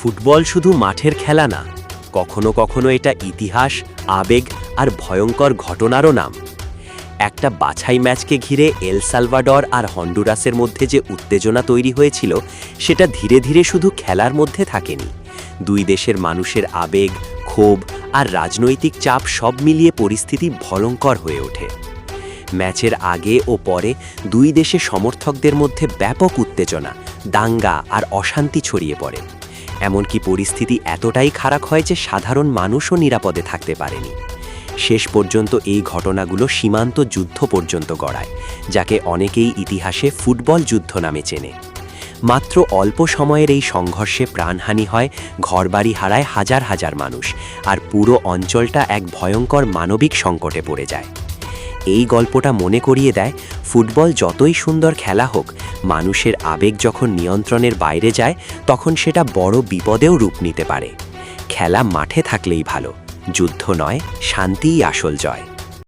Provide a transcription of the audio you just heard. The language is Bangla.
ফুটবল শুধু মাঠের খেলা না, কখনো কখনো এটা ইতিহাস, আবেগ আর ভয়ঙ্কর ঘটনারও নাম। একটা বাছাই ম্যাচকে ঘিরে এল সালভাডর আর হন্ডুরাসের মধ্যে যে উত্তেজনা তৈরি হয়েছিল, সেটা ধীরে ধীরে শুধু খেলার মধ্যে থাকেনি। দুই দেশের মানুষের আবেগ, ক্ষোভ আর রাজনৈতিক চাপ সব মিলিয়ে পরিস্থিতি ভয়ঙ্কর হয়ে ওঠে। ম্যাচের আগে ও পরে দুই দেশে সমর্থকদের মধ্যে ব্যাপক উত্তেজনা, দাঙ্গা আর অশান্তি ছড়িয়ে পড়ে। এমনকি পরিস্থিতি এতটাই খারাপ হয় যে সাধারণ মানুষও নিরাপদে থাকতে পারেনি। শেষ পর্যন্ত এই ঘটনাগুলো সীমান্ত যুদ্ধ পর্যন্ত গড়ায়, যাকে অনেকেই ইতিহাসে ফুটবল যুদ্ধ নামে চেনে। মাত্র অল্প সময়ের এই সংঘর্ষে প্রাণহানি হয়, ঘরবাড়ি হারায় হাজার হাজার মানুষ, আর পুরো অঞ্চলটা এক ভয়ঙ্কর মানবিক সংকটে পড়ে যায়। এই গল্পটা মনে করিয়ে দেয়, ফুটবল যতই সুন্দর খেলা হোক, মানুষের আবেগ যখন নিয়ন্ত্রণের বাইরে যায়, তখন সেটা বড় বিপদেও রূপ নিতে পারে। খেলা মাঠে থাকলেই ভালো, যুদ্ধ নয়, শান্তিই আসল জয়।